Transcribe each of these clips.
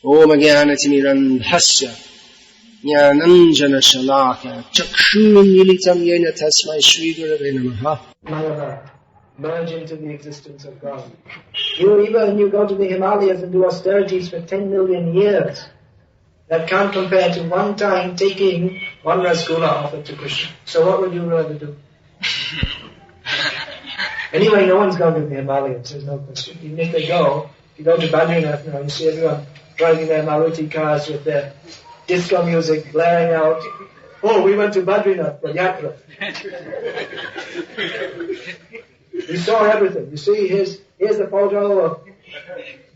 Om Jnanatimirandhasya Jnananjana Shalaka Chakshunmilitam Yena Tasmai Shri Gurave Namaha. Merge into the existence of God. You go to the Himalayas and do austerities for 10 million years. That can't compare to one time taking one rasgulla offered to Krishna. So what would you rather do? Anyway, no one's going to the Himalayas, there's no question. Even if they go, if you go to Badrinath now, you see everyone driving their Maruti cars with their disco music blaring out. Oh, we went to Badrinath for yatra. We saw everything. You see, here's the photo of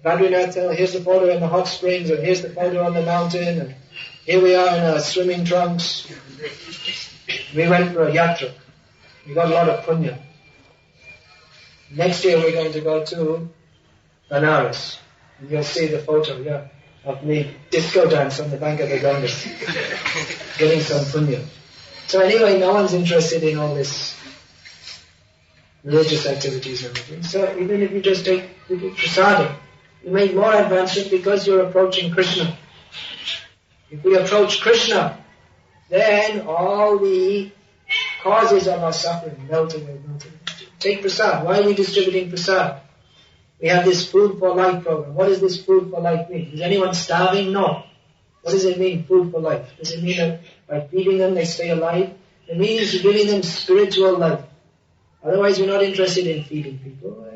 Bhagavad-gita, here's the photo in the hot springs, and here's the photo on the mountain, and here we are in our swimming trunks. We went for a yatra. We got a lot of punya. Next year we're going to go to Banaras. You'll see the photo, of me disco dance on the bank of the Ganga, getting some punya. So anyway, no one's interested in all this religious activities and everything. So even if you just take prasadam, you make more advancement because you're approaching Krishna. If we approach Krishna, then all the causes of our suffering melt away. Take prasad. Why are we distributing prasad? We have this food for life program. What does this food for life mean? Is anyone starving? No. What does it mean, food for life? Does it mean that by feeding them they stay alive? It means giving them spiritual life. Otherwise we're not interested in feeding people.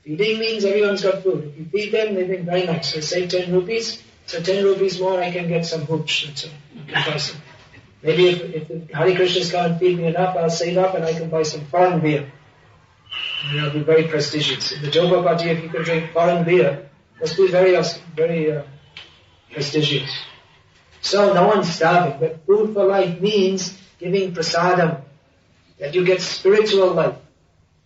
Feeding means everyone's got food. If you feed them, they think very nice. So save 10 rupees. So 10 rupees more, I can get some hooch. That's all. Maybe if the Hare Krishnas come and feed me enough, I'll save up and I can buy some foreign beer. And it'll be very prestigious. In the Joga party, if you can drink foreign beer, it must be very prestigious. So no one's starving, but food for life means giving prasadam, that you get spiritual life.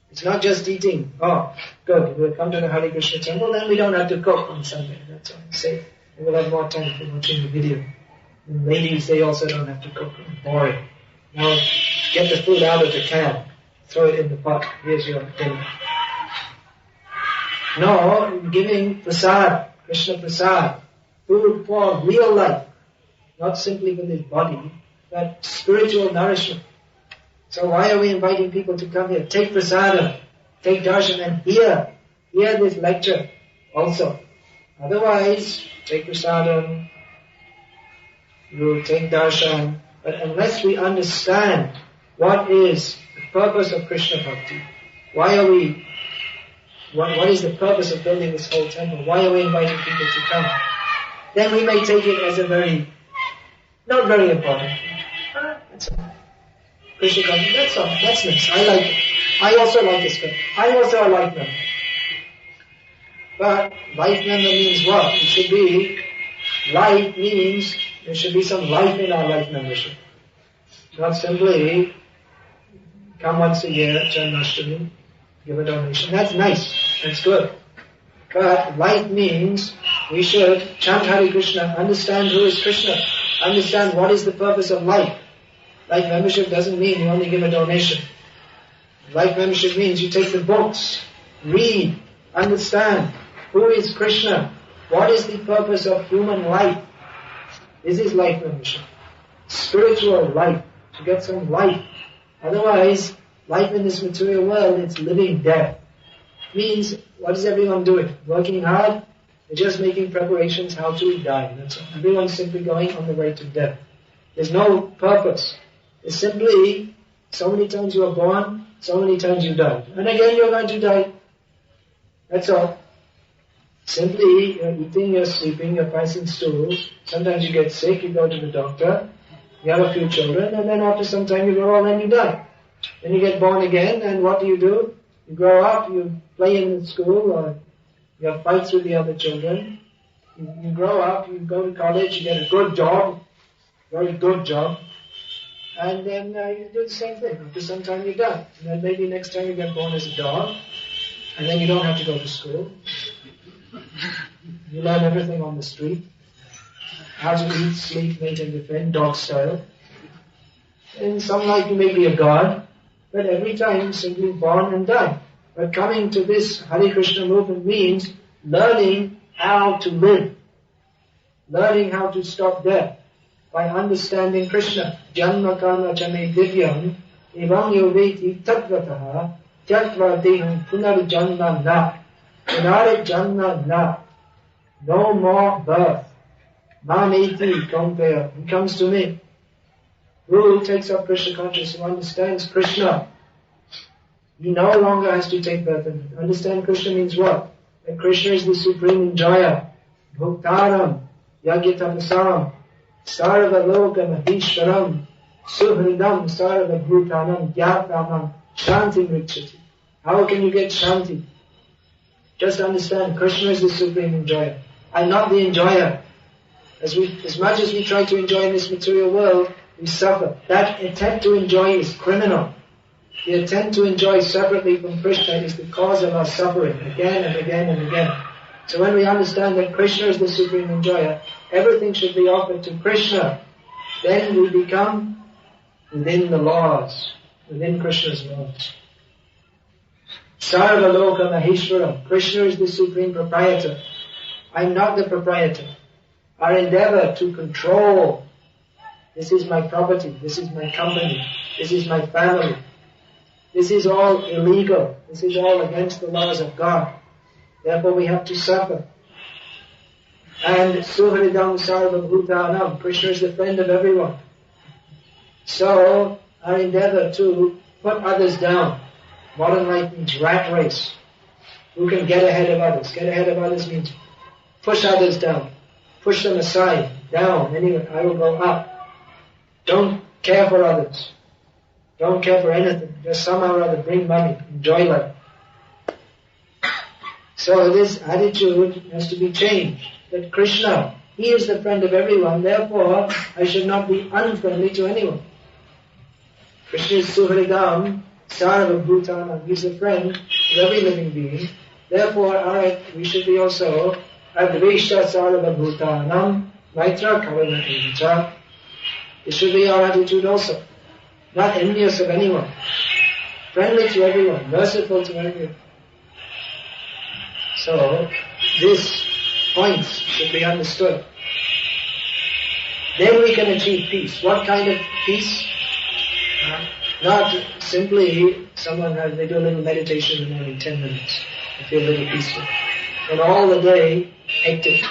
It's not just eating. Oh, good, we'll come to the Hare Krishna temple, then we don't have to cook on Sunday. That's all. Safe. We'll have more time for watching the video. And ladies, they also don't have to cook. Boring. Now, get the food out of the can. Throw it in the pot. Here's your dinner. No, giving prasad, Krishna prasad, food for real life. Not simply for this body, but spiritual nourishment. So why are we inviting people to come here? Take prasadam, take darshan, and hear this lecture also. Otherwise, take prasadam, you take darshan, but unless we understand what is the purpose of Krishna Bhakti, what is the purpose of building this whole temple, why are we inviting people to come, then we may take it as a not very important. That's all. Krishna Bhakti, that's all. That's nice. I like it. I also like this guy. I also a life member. But life member means what? Life means there should be some life in our life membership. Not simply come once a year at Janmashtami, give a donation. That's nice. That's good. But life means we should chant Hare Krishna, understand who is Krishna, understand what is the purpose of life. Life membership doesn't mean you only give a donation. Life membership means you take the books, read, understand who is Krishna, what is the purpose of human life. This is life membership. Spiritual life, to get some life. Otherwise, life in this material world, it's living death. Means, what is everyone doing? Working hard? They're just making preparations how to die. That's all. Everyone's simply going on the way to death. There's no purpose. It's simply, so many times you are born, so many times you die. And again you're going to die. That's all. Simply, you're eating, you're sleeping, you're passing stools. Sometimes you get sick, you go to the doctor. You have a few children, and then after some time you grow old and you die. Then you get born again, and what do? You grow up, you play in school, or you have fights with the other children. You grow up, you go to college, you get a good job, very good job. And then you do the same thing. After some time you die. And then maybe next time you get born as a dog. And then you don't have to go to school. You learn everything on the street. How to eat, sleep, mate and defend, dog style. In some life you may be a god. But every time you simply born and die. But coming to this Hare Krishna movement means learning how to live. learning how to stop death by understanding Krishna. Janma karma chame divyam evam yoveti tatvataha tyaktva deham punarjanma na. Punarjanma na. No more birth. Mameti compare. He comes to me. Who takes up Krishna consciousness, who understands Krishna, he no longer has to take birth. And understand Krishna means what? That Krishna is the supreme enjoyer. Bhuktaram, Yagyatapasam, Sarvaloka Mahishwaram, Suhridam, Sarvabhutanam, Gyatramam, Shanti Richati. How can you get Shanti? Just understand, Krishna is the supreme enjoyer. I'm not the enjoyer. As much as we try to enjoy in this material world, we suffer. That attempt to enjoy is criminal. The attempt to enjoy separately from Krishna is the cause of our suffering, again and again and again. So when we understand that Krishna is the supreme enjoyer, everything should be offered to Krishna. Then we become within the laws, within Krishna's laws. Sarvaloka Maheshwaram. Krishna is the supreme proprietor. I'm not the proprietor. Our endeavor to control, this is my property, this is my company, this is my family, this is all illegal, this is all against the laws of God. Therefore we have to suffer. And Suhridam Sarvabhutanam, Krishna is the friend of everyone. So our endeavor to put others down. Modern life means rat race. Who can get ahead of others? Get ahead of others means push others down. Push them aside, down. Anyway, I will go up. Don't care for others. Don't care for anything. Just somehow or other bring money. Enjoy life. So this attitude has to be changed. That Krishna, He is the friend of everyone. Therefore, I should not be unfriendly to anyone. Krishna is Suhridam, Sarvabhutanam. He is the friend of every living being. Therefore, we should be also Advesha Sarvabhutanam, Maitra Kavanaticha. It should be our attitude also. Not envious of anyone. Friendly to everyone. Merciful to everyone. So, these points should be understood. Then we can achieve peace. What kind of peace? Not simply they do a little meditation in the morning, 10 minutes. They feel a little peaceful. And all the day, hectic.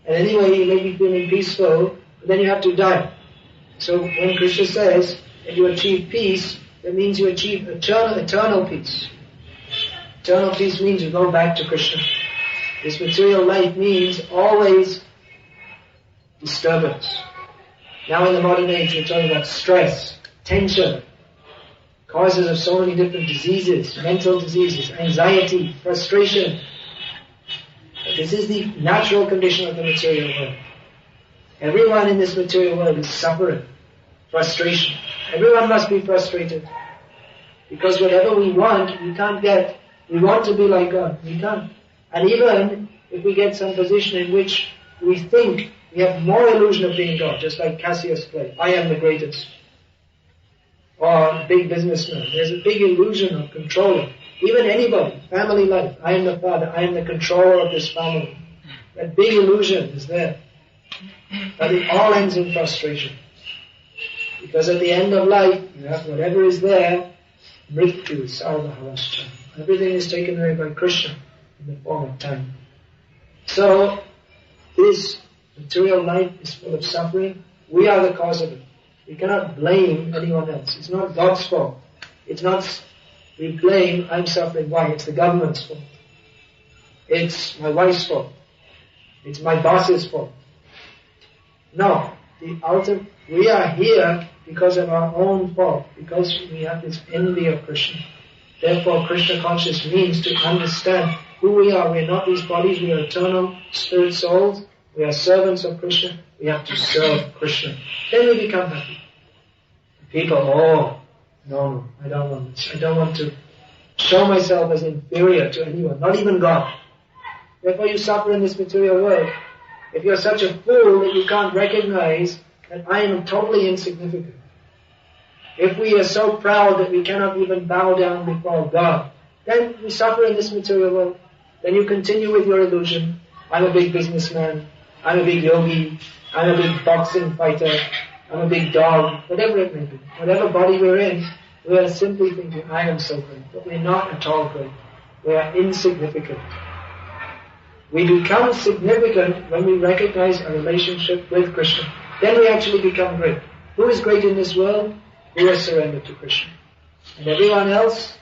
And anyway, you may be feeling peaceful, but then you have to die. So when Krishna says that you achieve peace, that means you achieve eternal peace. Eternal peace means you go back to Krishna. This material life means always disturbance. Now in the modern age we're talking about stress, tension, causes of so many different diseases, mental diseases, anxiety, frustration. But this is the natural condition of the material world. Everyone in this material world is suffering, frustration. Everyone must be frustrated. Because whatever we want, we can't get. We want to be like God. We can't. And even if we get some position in which we think we have more illusion of being God, just like Cassius played, I am the greatest. Or big businessman. There's a big illusion of controlling. Even anybody, family life. I am the father. I am the controller of this family. That big illusion is there. But it all ends in frustration. Because at the end of life, you have whatever is there, mrityu, sarvahavascha. Everything is taken away by Krishna in the form of time. So, this material life is full of suffering. We are the cause of it. We cannot blame anyone else. It's not God's fault. It's not, we blame, I'm suffering. Why? It's the government's fault. It's my wife's fault. It's my boss's fault. No. We are here because of our own fault. Because we have this envy of Krishna. Therefore, Krishna consciousness means to understand who we are. We are not these bodies. We are eternal spirit souls. We are servants of Krishna. We have to serve Krishna. Then we become happy. People, no, I don't want this. I don't want to show myself as inferior to anyone, not even God. Therefore you suffer in this material world. If you're such a fool that you can't recognize that I am totally insignificant. If we are so proud that we cannot even bow down before God, then we suffer in this material world. Then you continue with your illusion. I'm a big businessman. I'm a big yogi, I'm a big boxing fighter, I'm a big dog, whatever it may be. Whatever body we're in, we are simply thinking, I am so great. But we're not at all great. We are insignificant. We become significant when we recognize a relationship with Krishna. Then we actually become great. Who is great in this world? Who has surrendered to Krishna. And everyone else,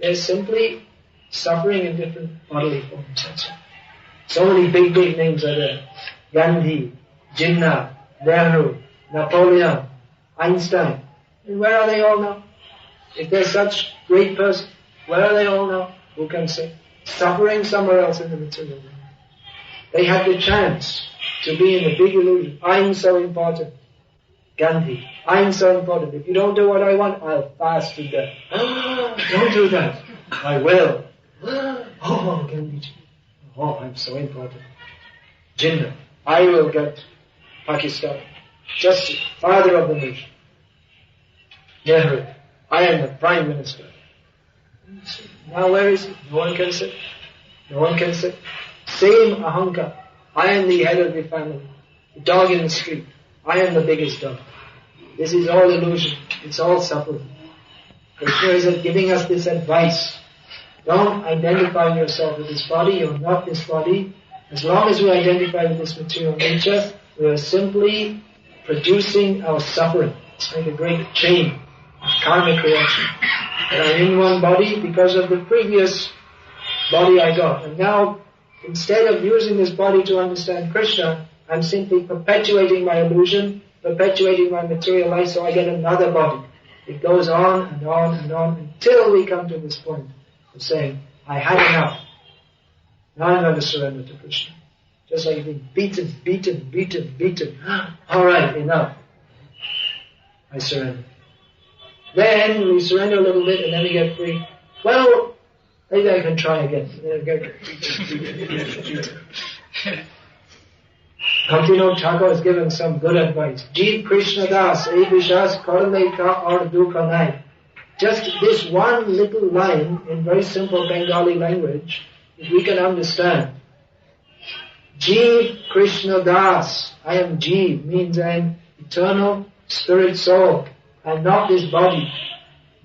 they're simply suffering in different bodily forms. So many big names are there. Gandhi, Jinnah, Nehru, Napoleon, Einstein. And where are they all now? If they're such great persons, where are they all now? Who can say? Suffering somewhere else in the material world. They had the chance to be in the big illusion. I'm so important. Gandhi, I'm so important. If you don't do what I want, I'll fast to death. Don't do that. I will. Oh, Gandhi. Oh, I'm so important. Jinnah, I will get Pakistan. Just father of the nation. Nehru, I am the Prime Minister. Now where is he? No one can sit. No one can sit. Same ahankar. I am the head of the family. The dog in the street. I am the biggest dog. This is all illusion. It's all suffering. Krishna is giving us this advice. Don't identify yourself with this body. You're not this body. As long as we identify with this material nature, we are simply producing our suffering. It's like a great chain of karmic reaction. And I'm in one body because of the previous body I got. And now, instead of using this body to understand Krishna, I'm simply perpetuating my illusion, perpetuating my material life, so I get another body. It goes on and on and on until we come to this point of saying, I had enough. Now I'm going to surrender to Krishna. Just like being beaten. Alright, enough. I surrender. Then we surrender a little bit and then we get free. Well, maybe I can try again. Bhakti Thakur has given some good advice. Jeev Krishna Das, Vishas Karle Ka Aur Dukha Nai. Just this one little line in very simple Bengali language, if we can understand. Jeev Krishna Das, I am Jeev, means I am eternal spirit soul. I am not this body.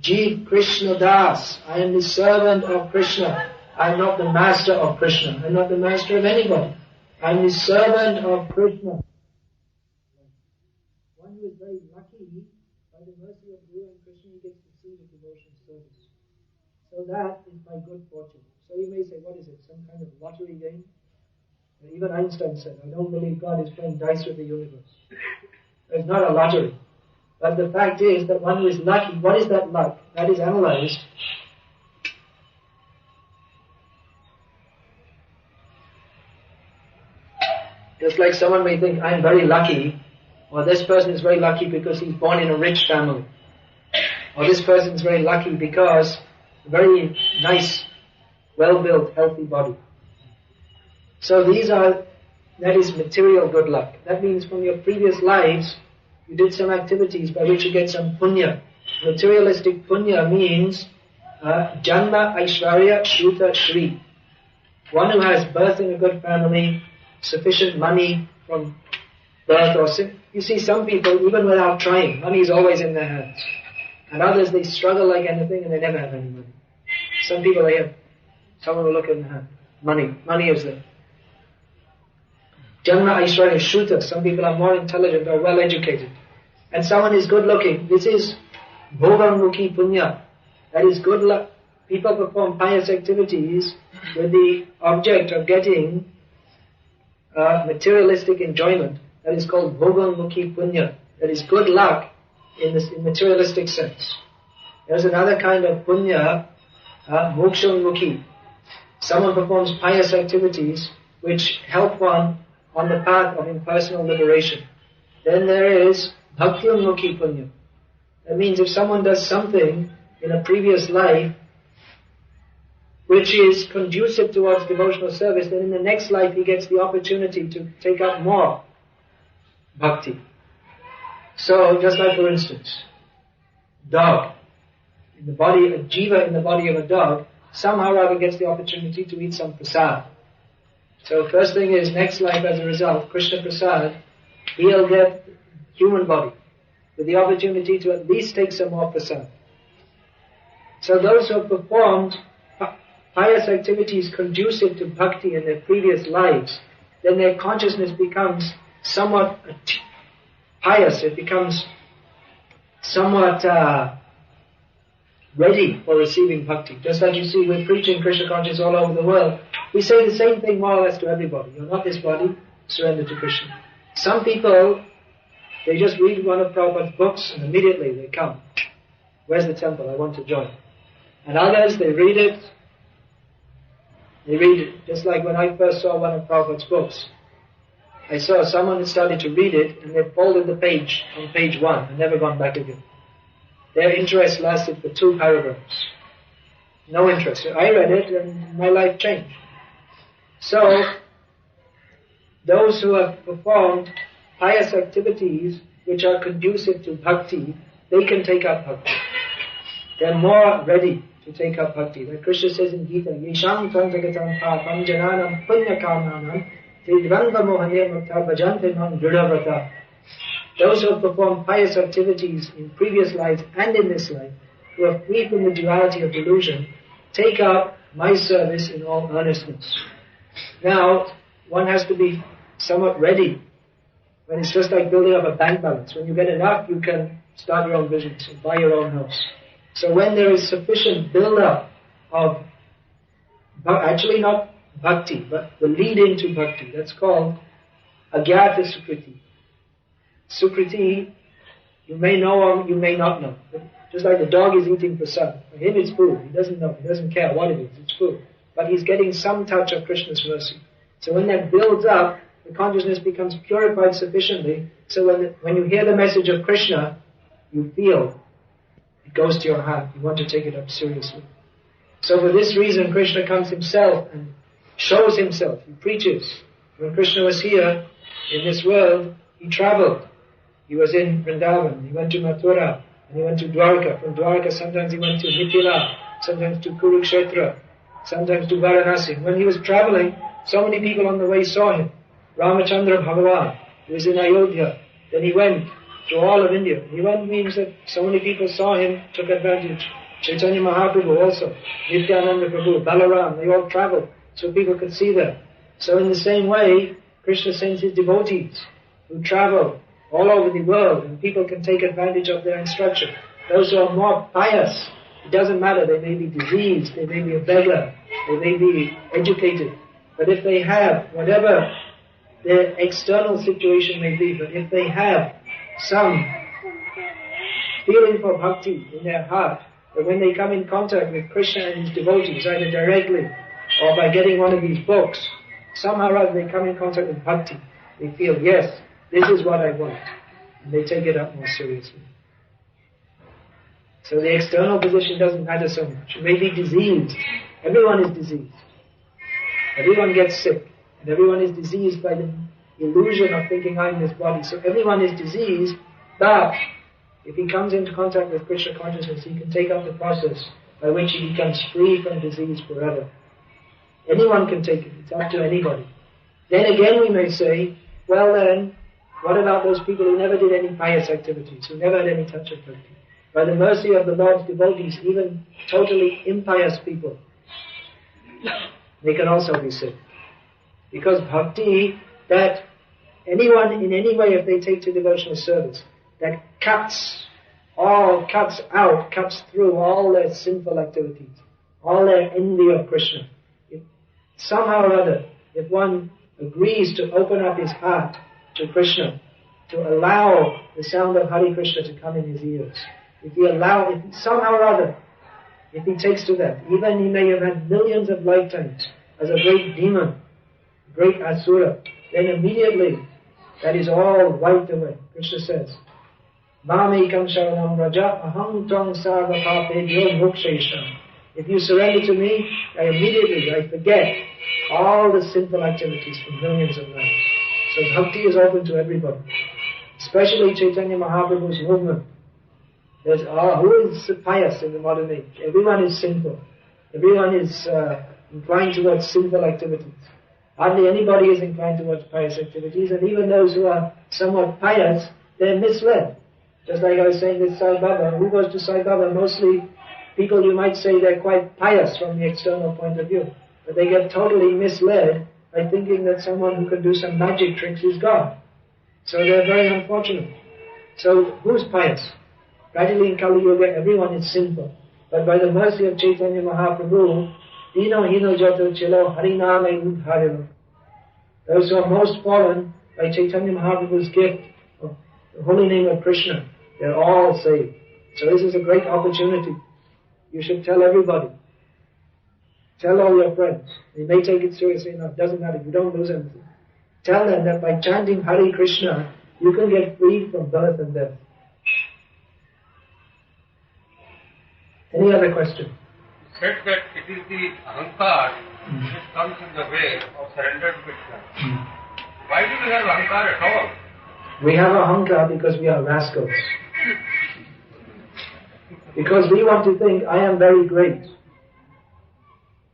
Jeev Krishna Das, I am the servant of Krishna. I am not the master of Krishna. I am not the master of anybody. I am the servant of Krishna. One who is very lucky, by the mercy of Guru and Krishna, he gets to see the devotion service. So that is my good fortune. So you may say, what is it, some kind of lottery game? And even Einstein said, I don't believe God is playing dice with the universe. It's not a lottery. But the fact is that one who is lucky, what is that luck? That is analyzed. Just like someone may think, I'm very lucky, or this person is very lucky because he's born in a rich family. Or this person is very lucky because a very nice, well-built, healthy body. So that is material good luck. That means from your previous lives, you did some activities by which you get some punya. Materialistic punya means janma aishwarya shuta shri. One who has birth in a good family, sufficient money from birth or you see some people, even without trying, money is always in their hands. And others, they struggle like anything and they never have any money. Some people, they have, someone will look in their hand. Money is there. Janma Aishwarya Shruta, some people are more intelligent or well educated. And someone is good looking. This is Bhogam-mukhi punya. That is good luck. People perform pious activities with the object of getting materialistic enjoyment. That is called Bhogam-mukhi punya. That is good luck in materialistic sense. There's another kind of punya, moksha-mukhi. Someone performs pious activities which help one on the path of impersonal liberation. Then there is bhakti-mukhi punya. That means if someone does something in a previous life which is conducive towards devotional service, then in the next life he gets the opportunity to take up more bhakti. So, just like for instance, dog, in the body, a jiva in the body of a dog, somehow or other gets the opportunity to eat some prasad. So first thing is, next life as a result, Krishna Prasad, he'll get human body with the opportunity to at least take some more prasad. So those who have performed pious activities conducive to bhakti in their previous lives, then their consciousness becomes somewhat pious, it becomes somewhat ready for receiving bhakti. Just like you see, we're preaching Krishna consciousness all over the world. We say the same thing more or less to everybody. You're not this body, surrender to Krishna. Some people, they just read one of Prabhupada's books and immediately they come. Where's the temple? I want to join. And others, they read it. Just like when I first saw one of Prabhupada's books. I saw someone had started to read it and they folded the page on page 1 and never gone back again. Their interest lasted for 2 paragraphs. No interest. So I read it and my life changed. So, those who have performed pious activities which are conducive to bhakti, they can take up bhakti. They're more ready to take up bhakti. Like Krishna says in Gita, Yesham Tantagatam Papam Jananam Punya Kamanam Tidvanga Mohane Mukta Bhajante Mam Dridhavrata. Those who have performed pious activities in previous lives and in this life, who are free from the duality of delusion, take up my service in all earnestness. Now, one has to be somewhat ready. When it's just like building up a bank balance. When you get enough, you can start your own business and buy your own house. So when there is sufficient build-up of, actually not bhakti, but the lead into bhakti, that's called agyata sukriti. Sukriti, you may know or you may not know. Just like the dog is eating prasad. For him it's food. He doesn't know. He doesn't care what it is. It's food. But he's getting some touch of Krishna's mercy. So when that builds up, the consciousness becomes purified sufficiently, so when you hear the message of Krishna, you feel it goes to your heart. You want to take it up seriously. So for this reason, Krishna comes himself and shows himself. He preaches. When Krishna was here in this world, he traveled. He was in Vrindavan. He went to Mathura. And he went to Dwarka. From Dwarka, sometimes he went to Mithila. Sometimes to Kurukshetra. Sometimes to Varanasi. When he was traveling, so many people on the way saw him. Ramachandra Bhagavan, he was in Ayodhya. Then he went to all of India. He went means that so many people saw him, took advantage. Chaitanya Mahaprabhu also, Nityananda Prabhu, Balaram, they all traveled so people could see them. So in the same way, Krishna sends his devotees who travel all over the world and people can take advantage of their instruction. Those who are more pious, it doesn't matter, they may be diseased, they may be a beggar, they may be educated. But if they have whatever their external situation may be, but if they have some feeling for bhakti in their heart, that when they come in contact with Krishna and his devotees, either directly or by getting one of these books, somehow or other they come in contact with bhakti. They feel, yes, this is what I want. And they take it up more seriously. So the external position doesn't matter so much. You may be diseased. Everyone is diseased. Everyone gets sick. And everyone is diseased by the illusion of thinking I'm this body. So everyone is diseased, but if he comes into contact with Krishna consciousness, he can take up the process by which he becomes free from disease forever. Anyone can take it. It's up to anybody. Then again we may say, well then, what about those people who never did any pious activities, who never had any touch of bhakti? By the mercy of the Lord's devotees, even totally impious people, they can also be saved. Because bhakti, that anyone in any way, if they take to devotional service, that cuts through all their sinful activities, all their envy of Krishna. If somehow or other, if one agrees to open up his heart to Krishna, to allow the sound of Hare Krishna to come in his ears, if somehow or other, if he takes to that, even he may have had millions of lifetimes as a great demon, great asura, then immediately that is all wiped away. Krishna says, Mamekam sharanam raja aham tvam sarva papebhyo mokshesham. If you surrender to me, I forget all the sinful activities from millions of lives. So bhakti is open to everybody, especially Chaitanya Mahaprabhu's movement. Who is pious in the modern age? Everyone is sinful. Everyone is inclined towards sinful activities. Hardly anybody is inclined towards pious activities, and even those who are somewhat pious, they're misled. Just like I was saying with Sai Baba, who goes to Sai Baba? Mostly people you might say they're quite pious from the external point of view, but they get totally misled by thinking that someone who can do some magic tricks is God. So they're very unfortunate. So who's pious? Practically in Kali Yuga everyone is sinful. But by the mercy of Chaitanya Mahaprabhu, Dino Hino Jato Chilo Hariname Udharilo. Those who are most fallen by Chaitanya Mahaprabhu's gift of the holy name of Krishna, they're all saved. So this is a great opportunity. You should tell everybody. Tell all your friends. They may take it seriously enough. Doesn't matter. You don't lose anything. Tell them that by chanting Hare Krishna, you can get free from birth and death. Any other question? You said that it is the ahankar which comes in the way of surrender to Krishna. Why do we have ahankar at all? We have ahankar because we are rascals. Because we want to think, I am very great.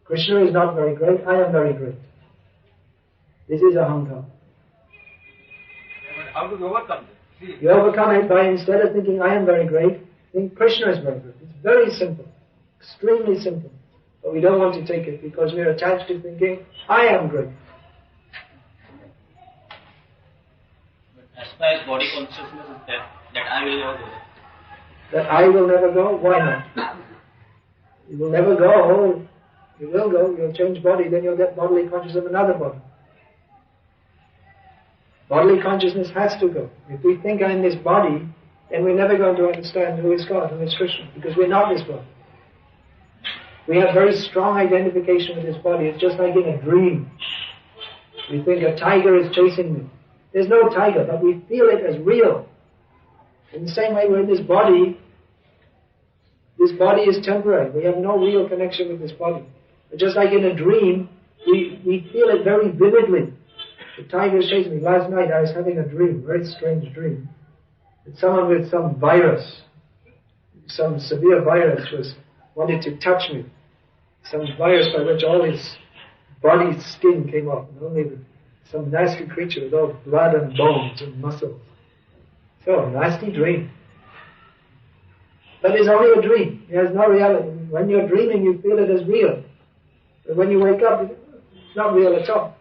Krishna is not very great, I am very great. This is ahankar. How do we overcome this? You overcome it by, instead of thinking I am very great, think Krishna is very great. It's very simple. Extremely simple. But we don't want to take it because we are attached to thinking, I am great. But as far as body consciousness is that I will never go. That I will never go? Why not? You will never go. You will go. You'll change body, then you'll get bodily conscious of another body. Bodily consciousness has to go. If we think I'm this body, then we're never going to understand who is God, who is Krishna, because we're not this body. We have very strong identification with this body. It's just like in a dream. We think a tiger is chasing me. There's no tiger, but we feel it as real. In the same way we're in this body is temporary. We have no real connection with this body. But just like in a dream, we feel it very vividly. The tiger is chasing me. Last night I was having a dream, very strange dream. That someone with some virus, some severe virus wanted to touch me. Some virus by which all his body skin came off, and only some nasty creature with all blood and bones and muscles. So, a nasty dream. But it's only a dream. It has no reality. When you're dreaming, you feel it as real. But when you wake up, it's not real at all.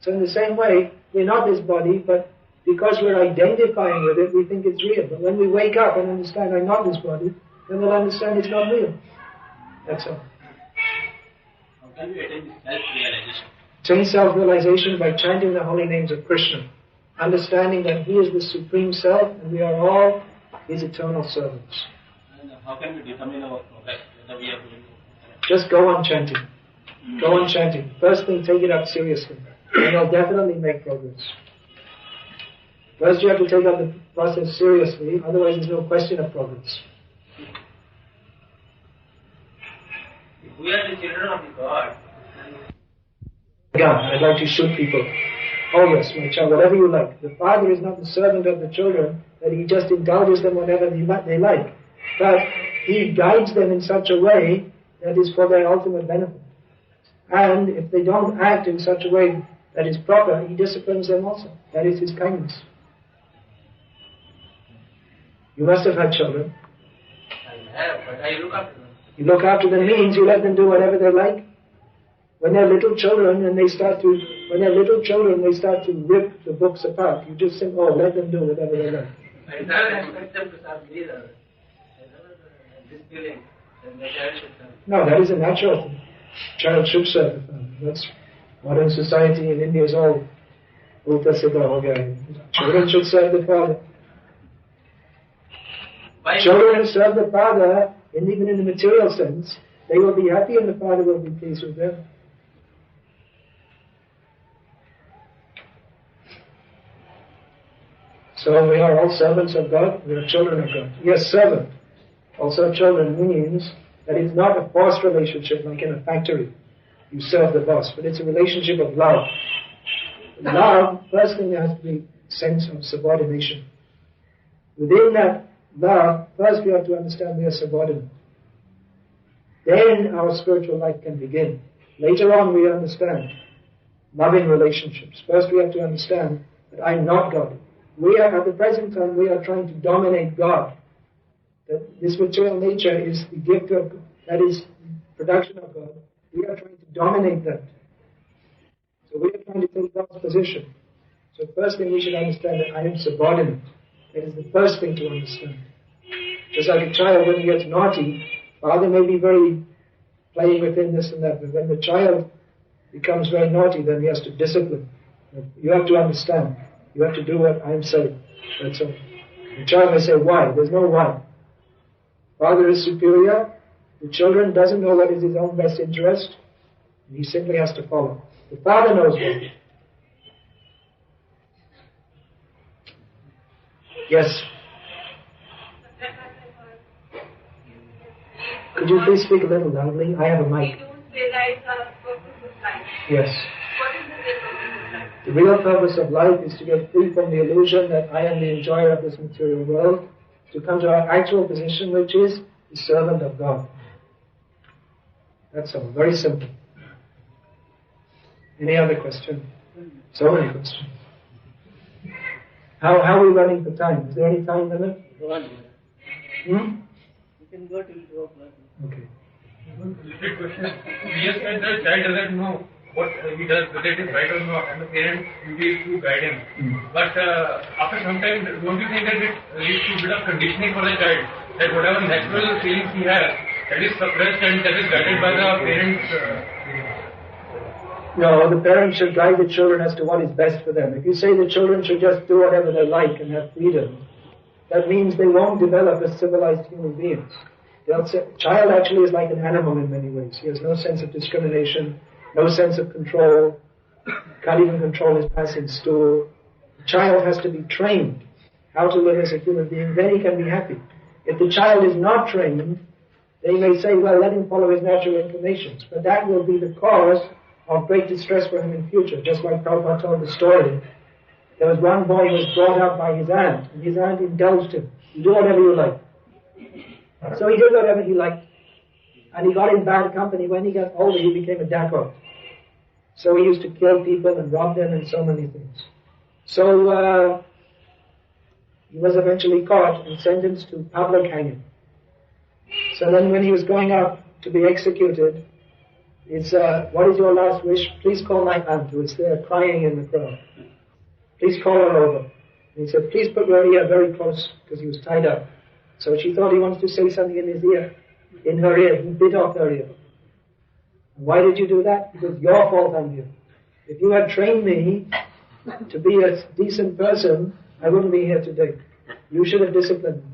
So in the same way, we're not this body, but because we're identifying with it, we think it's real. But when we wake up and understand I'm not this body, then we'll understand it's not real. That's all. How can we attain self-realization? Attain self-realization by chanting the holy names of Krishna, understanding that He is the Supreme Self and we are all His eternal servants. And how can we determine our progress, whether we are going to... Just go on chanting. Go on chanting. First thing, take it up seriously. And you'll definitely make progress. First you have to take up the process seriously, otherwise there's no question of progress. If we are the children of the God... Gun, I'd like to shoot people. Oh yes, my child, whatever you like. The father is not the servant of the children, that he just indulges them whenever they like. But he guides them in such a way that is for their ultimate benefit. And if they don't act in such a way that is proper, he disciplines them also. That is his kindness. You must have had children. I have, but I look after them. You look after them means you let them do whatever they like. When they're little children and they start to rip the books apart, you just think, oh, let them do whatever they like. I don't expect them to serve me. This feeling, then the child should serve. No, that is a natural thing. Child should serve the family. That's modern society in India is all ulta siddha ho gaya. Children should serve the father. Children who serve the father, and even in the material sense, they will be happy and the father will be pleased with them. So we are all servants of God, we are children of God. Yes, servant. Also children means that it's not a forced relationship like in a factory. You serve the boss, but it's a relationship of love. Love, first thing there has to be sense of subordination. Within that love, first we have to understand we are subordinate. Then our spiritual life can begin. Later on we understand. loving relationships. First we have to understand that I'm not God. We are, at the present time, we are trying to dominate God. That this material nature is the gift of, that is production of God. We are trying to dominate that. So we are trying to take God's position. So first thing we should understand that I am subordinate. That is the first thing to understand. Just like a child, when he gets naughty, father may be very playing with him, this and that, but when the child becomes very naughty, then he has to discipline. You have to understand. You have to do what I'm saying. That's all. The child may say, why? There's no why. Father is superior. The children doesn't know what is his own best interest. He simply has to follow. The father knows what. Yes. Could you please speak a little loudly? I have a mic. We don't realize our purpose of life. Yes. What is the real purpose of life? The real purpose of life is to get free from the illusion that I am the enjoyer of this material world, to come to our actual position, which is the servant of God. That's all. Very simple. Any other question? So many questions. How are we running for time? Is there any time limit? You can go till 2 o'clock. Okay. Related question. Yes, and the child doesn't know what he does, whether it is right or not, and the parents' duty is to guide him. But after some time, don't you think that it leads to a bit of conditioning for the child? That whatever natural feelings he has, that is suppressed and that is guided by the parents? No, the parents should guide the children as to what is best for them. If you say the children should just do whatever they like and have freedom, that means they won't develop as civilized human beings. Child actually is like an animal in many ways. He has no sense of discrimination, no sense of control, can't even control his passing stool. The child has to be trained how to live as a human being, then he can be happy. If the child is not trained, they may say, well, let him follow his natural inclinations. But that will be the cause of great distress for him in future. Just like Prabhupada told the story. There was one boy who was brought up by his aunt, and his aunt indulged him. You do whatever you like. So he did whatever he liked. And he got in bad company. When he got older, he became a dacoit. So he used to kill people and rob them and so many things. So he was eventually caught and sentenced to public hanging. So then when he was going out to be executed, it's, what is your last wish? Please call my aunt, who was there crying in the crowd. Please call her over. And he said, please put your ear very close, because he was tied up. So she thought he wanted to say something in his ear, in her ear. He bit off her ear. And why did you do that? Because your fault I'm here. If you had trained me to be a decent person, I wouldn't be here today. You should have disciplined me.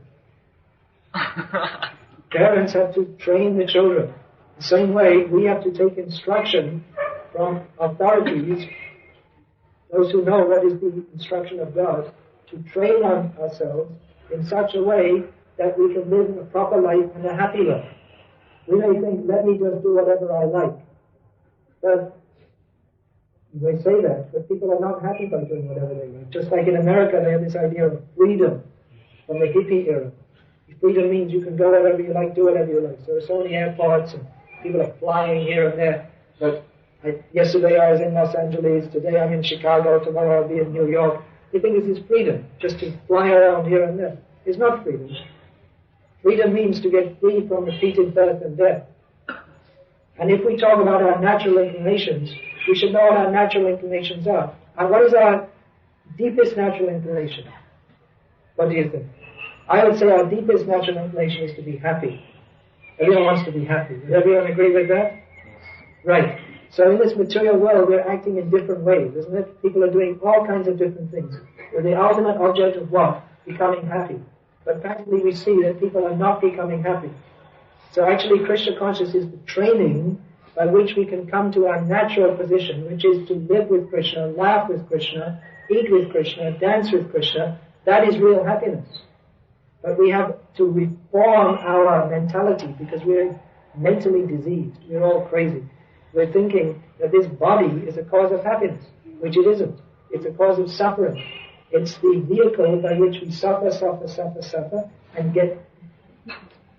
Parents have to train the children. The same way, we have to take instruction from authorities, those who know what is the instruction of God, to train ourselves in such a way that we can live a proper life and a happy life. We may think, let me just do whatever I like. But you may say that, but people are not happy by doing whatever they like. Just like in America, they have this idea of freedom from the hippie era. Freedom means you can go wherever you like, do whatever you like. So there are so many airports and people are flying here and there. But yesterday I was in Los Angeles, today I'm in Chicago, tomorrow I'll be in New York. They think this is freedom, just to fly around here and there. It's not freedom. Freedom means to get free from repeated birth and death. And if we talk about our natural inclinations, we should know what our natural inclinations are. And what is our deepest natural inclination? What do you think? I would say our deepest natural inclination is to be happy. Everyone wants to be happy. Does everyone agree with that? Right. So in this material world, we're acting in different ways, isn't it? People are doing all kinds of different things. With the ultimate object of what? Becoming happy. But practically we see that people are not becoming happy. So actually Krishna consciousness is the training by which we can come to our natural position, which is to live with Krishna, laugh with Krishna, eat with Krishna, dance with Krishna. That is real happiness. But we have to reform our mentality because we're mentally diseased. We're all crazy. We're thinking that this body is a cause of happiness, which it isn't. It's a cause of suffering. It's the vehicle by which we suffer, and get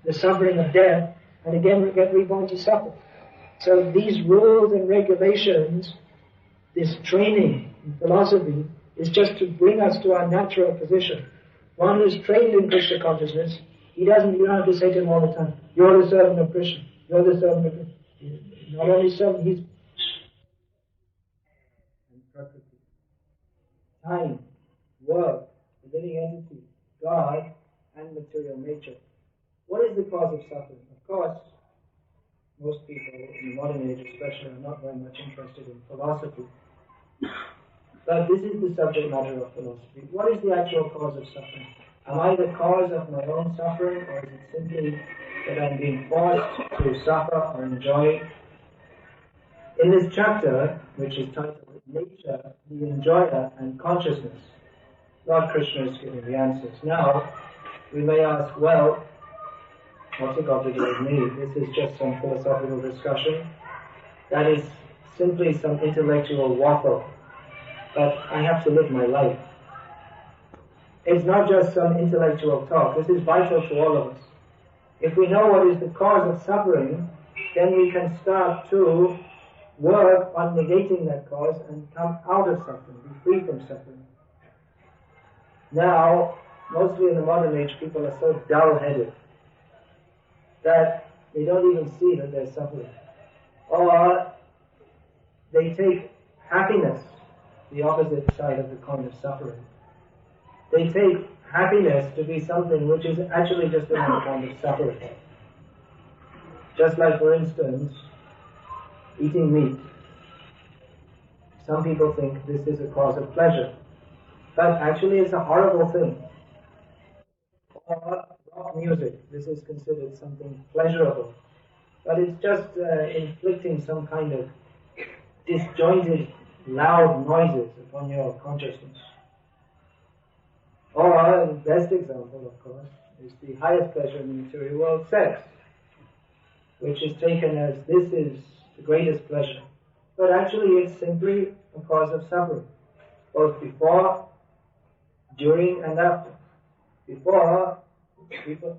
the suffering of death, and again we get reborn to suffer. So these rules and regulations this training in philosophy is just to bring us to our natural position. One who is trained in Krishna consciousness, you don't have to say to him all the time, you're the servant of Krishna, you're the servant of Krishna. Not only servant, he's and Prakriti. Time, work, the living entity, God, and material nature. What is the cause of suffering? Of course, most people in the modern age especially are not very much interested in philosophy. But this is the subject matter of philosophy. What is the actual cause of suffering? Am I the cause of my own suffering, or is it simply that I'm being forced to suffer or enjoy? In this chapter, which is titled Nature, the Enjoyer and Consciousness, Lord Krishna is giving the answers. Now, we may ask, well, what's it got to do with me? This is just some philosophical discussion. That is simply some intellectual waffle. But I have to live my life. It's not just some intellectual talk. This is vital to all of us. If we know what is the cause of suffering, then we can start to work on negating that cause and come out of suffering, be free from suffering. Now, mostly in the modern age, people are so dull-headed that they don't even see that they're suffering. Or they take happiness, the opposite side of the coin of suffering. They take happiness to be something which is actually just another kind of suffering. Just like, for instance, eating meat. Some people think this is a cause of pleasure, but actually it's a horrible thing. Or rock music, this is considered something pleasurable, but it's just inflicting some kind of disjointed, loud noises upon your consciousness. Or, the best example, of course, is the highest pleasure in the material world, sex, which is taken as this is the greatest pleasure. But actually it's simply a cause of suffering, both before, during, and after. Before, people,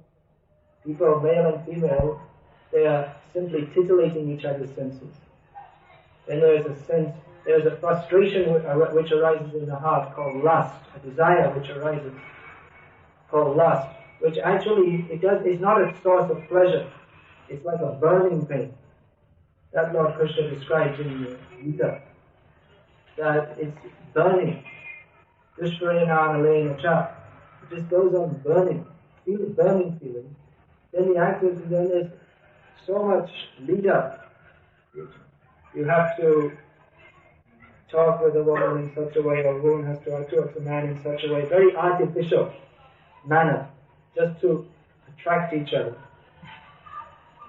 male and female, they are simply titillating each other's senses. Then there's a frustration which arises in the heart called lust, a desire which arises called lust, which actually is not a source of pleasure. It's like a burning pain. That Lord Krishna describes in the Gita, that it's burning. It just goes on burning. Feel the burning feeling. Then there's so much lead up. You have to talk with a woman in such a way, or a woman has to talk to a man in such a way, very artificial manner, just to attract each other.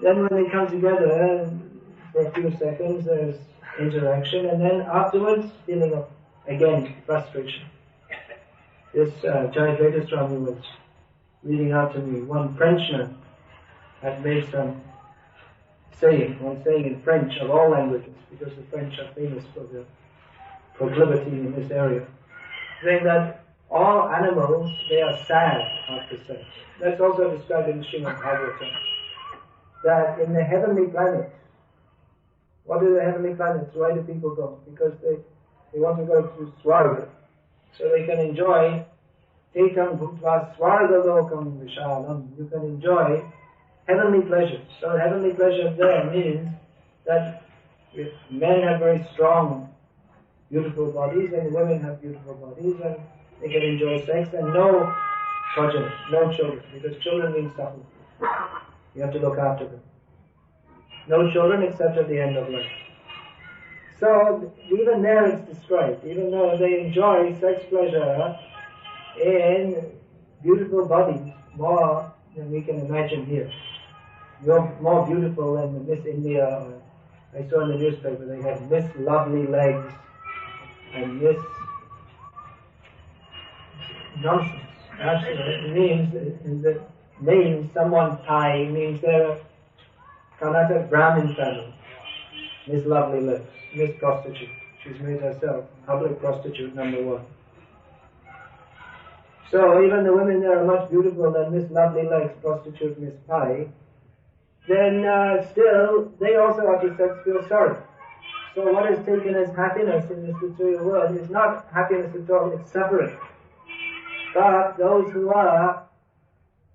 Then when they come together, for a few seconds there's interaction, and then afterwards feeling of, again, frustration. This Jayaveda Swami was reading out to me. One Frenchman had made one saying in French of all languages, because the French are famous for their proclivity in this area, saying that all animals, they are sad after sex. That's also described in the Srimad Bhagavatam. That in the heavenly planets, what are the heavenly planets? Why do people go? Because they want to go to Swarga, so they can enjoy Tetam Bhutva Swarga Lokam Vishalam. You can enjoy heavenly pleasures. So heavenly pleasure there means that if men have very strong, beautiful bodies, and women have beautiful bodies, and they can enjoy sex, and no progeny, no children, because children mean suffering. You have to look after them. No children except at the end of life. So even there it's described, even though they enjoy sex pleasure in beautiful bodies more than we can imagine here. You're more beautiful than the Miss India. I saw in the newspaper they had Miss Lovely Legs and Miss Nonsense. Absolutely. It means the name someone Thai means they're a Karnataka Brahmin family. Miss Lovely Lips, Miss Prostitute. She's made herself public prostitute #1. So even the women there are much beautiful than Miss Lovely Legs, prostitute Miss Pai. Then still, they also after sex feel sorry. So what is taken as happiness in this material world is not happiness at all, it's suffering. But those who are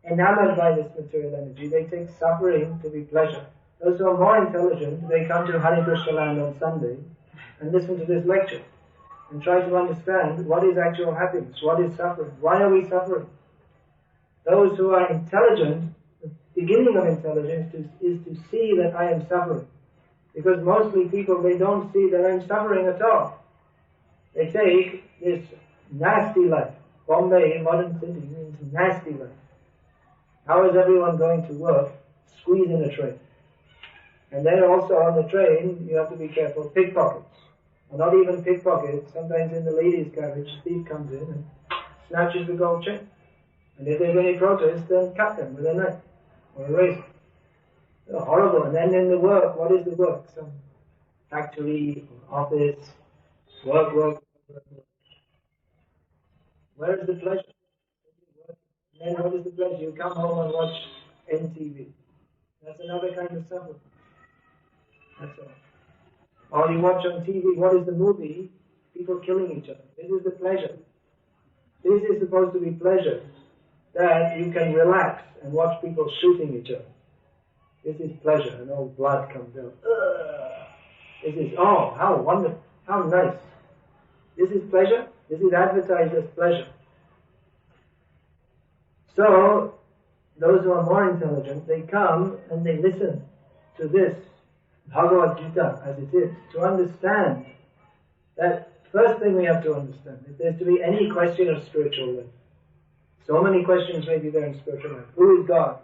enamored by this material energy, they take suffering to be pleasure. Those who are more intelligent, they come to Hare Krishna land on Sunday and listen to this lecture and try to understand what is actual happiness, what is suffering, why are we suffering. Those who are intelligent, the beginning of intelligence is to see that I am suffering. Because mostly people, they don't see that I'm suffering at all. They take this nasty life. Bombay, modern city, means nasty life. How is everyone going to work? Squeeze in a train. And then also on the train, you have to be careful, pickpockets. Or not even pickpockets, sometimes in the ladies' carriage, thief comes in and snatches the gold chain. And if there's any protest, then cut them with a knife or a razor. They're horrible. And then in the work, what is the work? Some factory, office, work. Where is the pleasure? And then what is the pleasure? You come home and watch MTV. That's another kind of suffering. That's all. Or you watch on TV, what is the movie? People killing each other. This is the pleasure. This is supposed to be pleasure. That you can relax and watch people shooting each other. This is pleasure, and all blood comes out. This is, oh, how wonderful, how nice. This is pleasure. This is advertised as pleasure. So, those who are more intelligent, they come and they listen to this Bhagavad-gita as it is, to understand that first thing we have to understand, if there's to be any question of spiritual life, so many questions may be there in spiritual life. Who is God?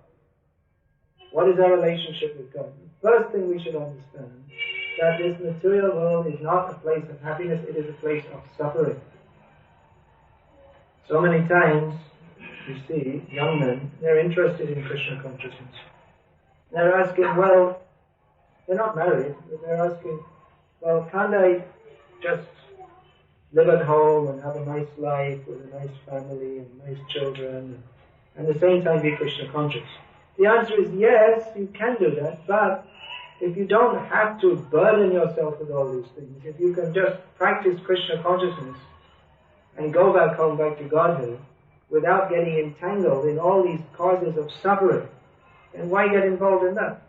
What is our relationship with God? The first thing we should understand, that this material world is not a place of happiness, it is a place of suffering. So many times, you see, young men, they're interested in Krishna consciousness. They're asking, well, they're not married, but they're asking, well, can't I just live at home and have a nice life with a nice family and nice children and at the same time be Krishna conscious? The answer is yes, you can do that, but if you don't have to burden yourself with all these things, if you can just practice Krishna consciousness and go back home, back to Godhead, without getting entangled in all these causes of suffering, then why get involved in that?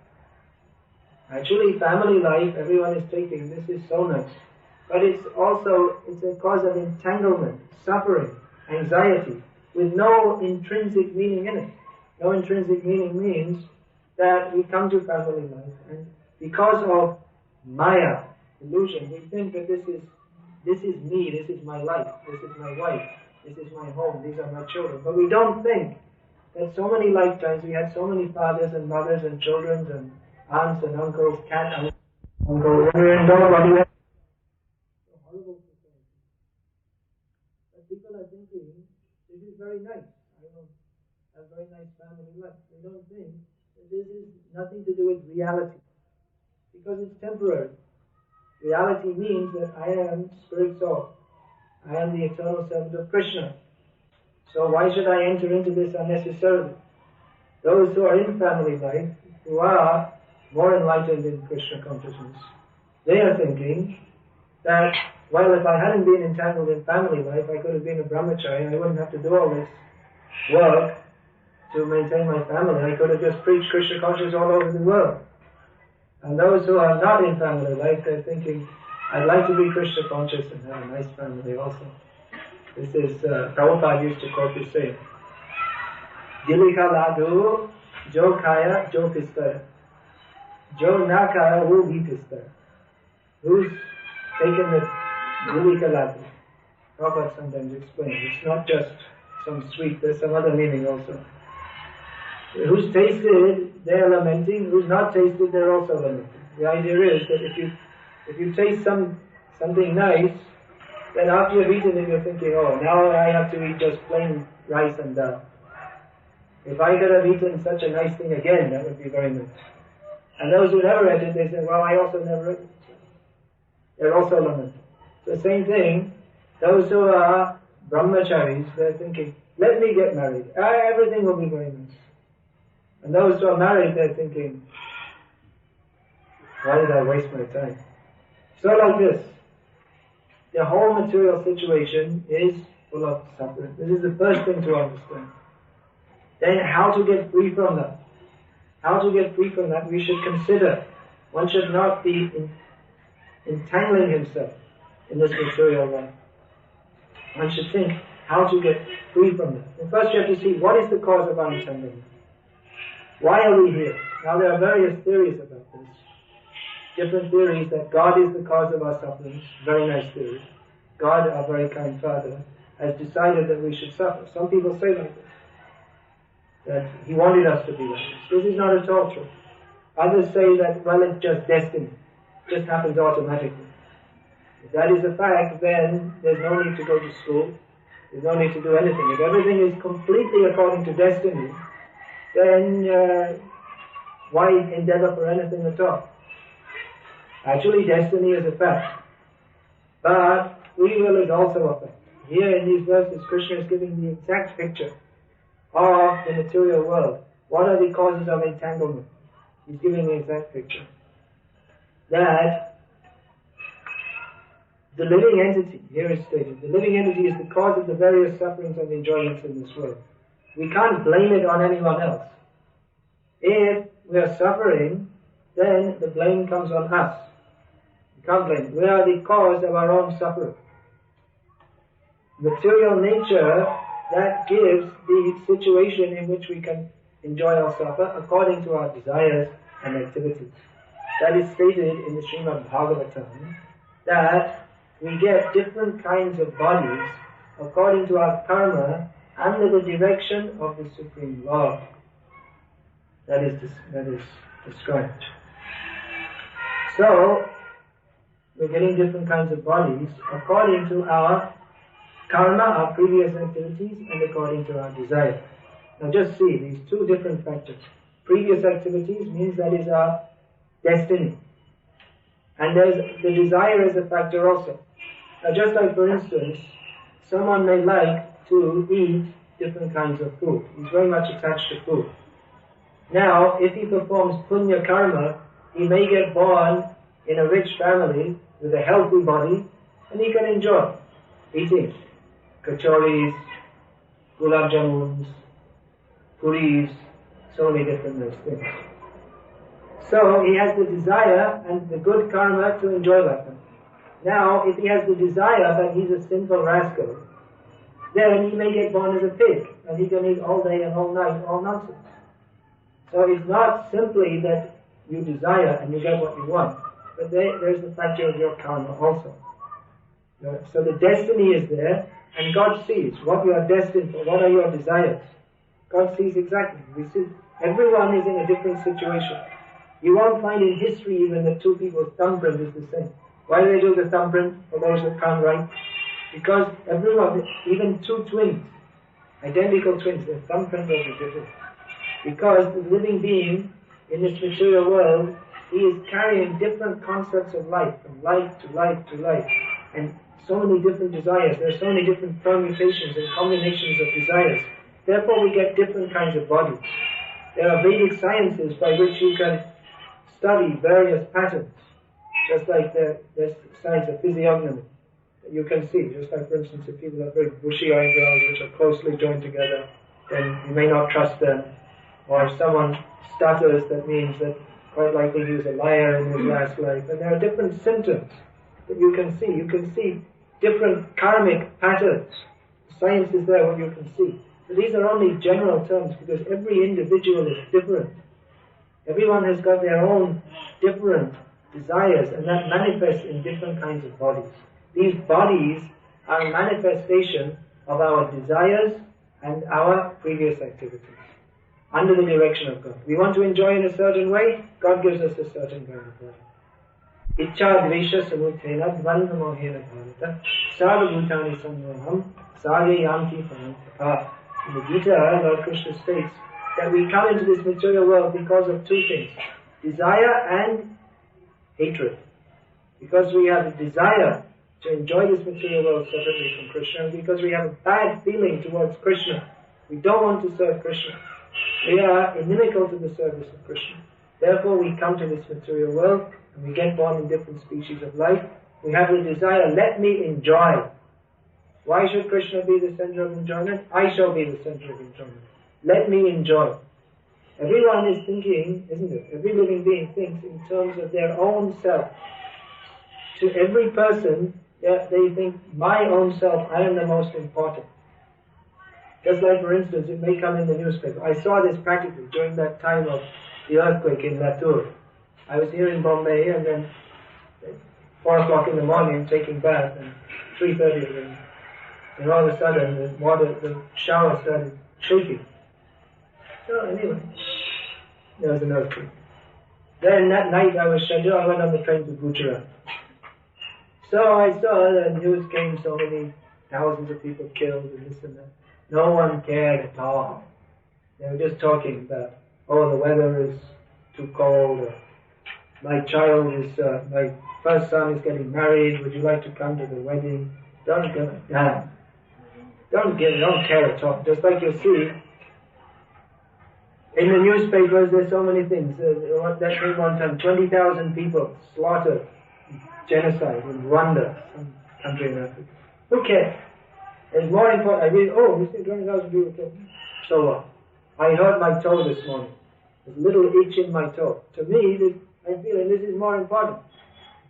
Actually, family life, everyone is taking, this is so nice. But it's a cause of entanglement, suffering, anxiety, with no intrinsic meaning in it. No intrinsic meaning means that we come to family life, and because of Maya, illusion, we think that this is me, this is my life, this is my wife, this is my home, these are my children. But we don't think that so many lifetimes we had so many fathers and mothers and children and aunts and uncles, cat and uncle, and nobody. Horrible society. But people are thinking, this is very nice. I don't have a very nice family life. They don't think that this is nothing to do with reality. Because it's temporary. Reality means that I am spirit soul. I am the eternal servant of Krishna. So why should I enter into this unnecessarily? Those who are in family life, who are more enlightened in Krishna consciousness, they are thinking that, well, if I hadn't been entangled in family life, I could have been a brahmachari and I wouldn't have to do all this work to maintain my family. I could have just preached Krishna consciousness all over the world. And those who are not in family life, they're thinking, I'd like to be Krishna conscious and have a nice family also. This is, Prabhupada used to quote this saying, Dilika ladu, jo kaya, jo pistaya. Jo na kaya, wo bhi pistaya. Who's taken the Dilika ladu? Prabhupada sometimes explains, it's not just some sweet, there's some other meaning also. Who's tasted, they're lamenting. Who's not tasted, they're also lamenting. The idea is that if you taste something nice, then after you've eaten it, you're thinking, oh, now I have to eat just plain rice and dal. If I could have eaten such a nice thing again, that would be very nice. And those who never ate it, they say, well, I also never ate it. They're also lamenting. The same thing, those who are brahmacharis, they're thinking, let me get married. Everything will be very nice. And those who are married, they're thinking, why did I waste my time? So like this, the whole material situation is full of suffering. This is the first thing to understand. Then how to get free from that? How to get free from that we should consider. One should not be entangling himself in this material life. One should think how to get free from that. And first you have to see what is the cause of our entanglement. Why are we here? Now there are various theories about this. Different theories that God is the cause of our sufferings. Very nice theory. God, our very kind Father, has decided that we should suffer. Some people say like this, that He wanted us to be like this. This is not at all true. Others say that, well, it's just destiny. It just happens automatically. If that is a fact, then there's no need to go to school. There's no need to do anything. If everything is completely according to destiny, then why endeavor for anything at all? Actually, destiny is a fact. But free will is also a fact. Here in these verses, Krishna is giving the exact picture of the material world. What are the causes of entanglement? He's giving the exact picture. That the living entity, here is stated, the living entity is the cause of the various sufferings and enjoyments in this world. We can't blame it on anyone else. If we are suffering, then the blame comes on us. We can't blame. We are the cause of our own suffering. Material nature, that gives the situation in which we can enjoy or suffer according to our desires and activities. That is stated in the Bhagavad-gita, that we get different kinds of bodies according to our karma under the direction of the Supreme Lord. That is described. So, we're getting different kinds of bodies according to our karma, our previous activities, and according to our desire. Now just see, these two different factors. Previous activities means that is our destiny. And there's the desire as a factor also. Now just like for instance, someone may like to eat different kinds of food. He's very much attached to food. Now, if he performs punya karma, he may get born in a rich family with a healthy body, and he can enjoy eating kachoris, gulab jamuns, puris, so many different things. So he has the desire and the good karma to enjoy like that. Now, if he has the desire that he's a sinful rascal, then he may get born as a pig, and he can eat all day and all night, all nonsense. So it's not simply that you desire and you get what you want, but there's the factor of your karma also. So the destiny is there, and God sees what you are destined for, what are your desires. God sees exactly. We see everyone is in a different situation. You won't find in history even that two people's thumbprint is the same. Why do they do the thumbprint for those that can't write? Because everyone, even two twins, identical twins, their thumbprint will be different. Because the living being in this material world, he is carrying different concepts of life, from life to life to life, and so many different desires. There are so many different permutations and combinations of desires. Therefore, we get different kinds of bodies. There are Vedic sciences by which you can study various patterns, just like there's science of physiognomy. You can see, just like for instance, if people have very bushy eyebrows which are closely joined together, then you may not trust them. Or if someone stutters, that means that quite likely he was a liar in his last life. And there are different symptoms that you can see. You can see different karmic patterns. Science is there what you can see. But these are only general terms because every individual is different. Everyone has got their own different desires, and that manifests in different kinds of bodies. These bodies are a manifestation of our desires and our previous activities, under the direction of God. We want to enjoy in a certain way, God gives us a certain kind of way. Ichcha dvesha samutena dvandha mohena bhavata sarva bhutani sammoham sarve yanti parantapa. In the Gita, Lord Krishna states that we come into this material world because of two things, desire and hatred. Because we have a desire to enjoy this material world separately from Krishna, and because we have a bad feeling towards Krishna. We don't want to serve Krishna. We are inimical to the service of Krishna. Therefore we come to this material world, And we get born in different species of life. We have the desire, let me enjoy. Why should Krishna be the center of enjoyment? I shall be the center of enjoyment. Let me enjoy. Everyone is thinking, isn't it? Every living being thinks in terms of their own self. To every person, they think, my own self, I am the most important. Just like, for instance, it may come in the newspaper. I saw this practically during that time of the earthquake in Latur. I was here in Bombay, and then 4 o'clock in the morning, taking bath, and 3:30, and all of a sudden, the shower started shaking. So anyway, there was an earthquake. Then that night I was scheduled, I went on the train to Gujarat. So I saw the news came, so many thousands of people killed and this and that. No one cared at all. They were just talking about, oh, the weather is too cold, or my first son is getting married, would you like to come to the wedding? Don't care at all. Just like you see, in the newspapers there's so many things. That thing one time, 20,000 people slaughtered, genocide in Rwanda, some country in Africa. Who cares? It's more important. I read, we see 20,000 people killed. So what? I hurt my toe this morning. There's a little itch in my toe. To me, I feel this is more important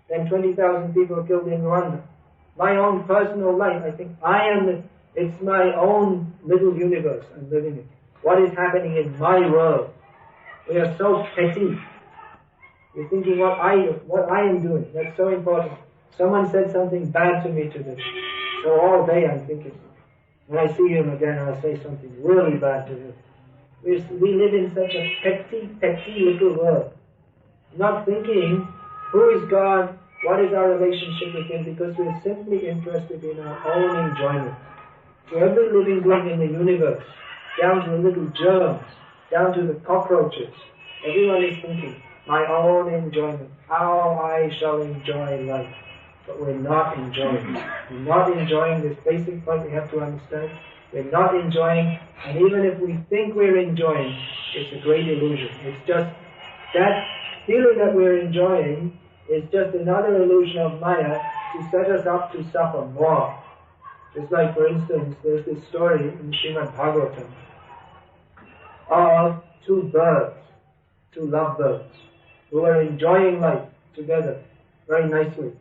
than 20,000 people killed in Rwanda. My own personal life, I think it's my own little universe I'm living in. What is happening in my world? We are so petty. We're thinking what I am doing. That's so important. Someone said something bad to me today. So all day I'm thinking. When I see him again, I'll say something really bad to him. We live in such a petty little world. Not thinking, who is God? What is our relationship with Him? Because we're simply interested in our own enjoyment. So every living being in the universe, down to the little germs, down to the cockroaches, everyone is thinking, my own enjoyment, how I shall enjoy life. But we're not enjoying. We're not enjoying this basic point we have to understand. We're not enjoying, and even if we think we're enjoying, it's a great illusion. It's just that feeling that we're enjoying is just another illusion of Maya to set us up to suffer more. Just like, for instance, there's this story in Srimad Bhagavatam of two lovebirds, who are enjoying life together very nicely.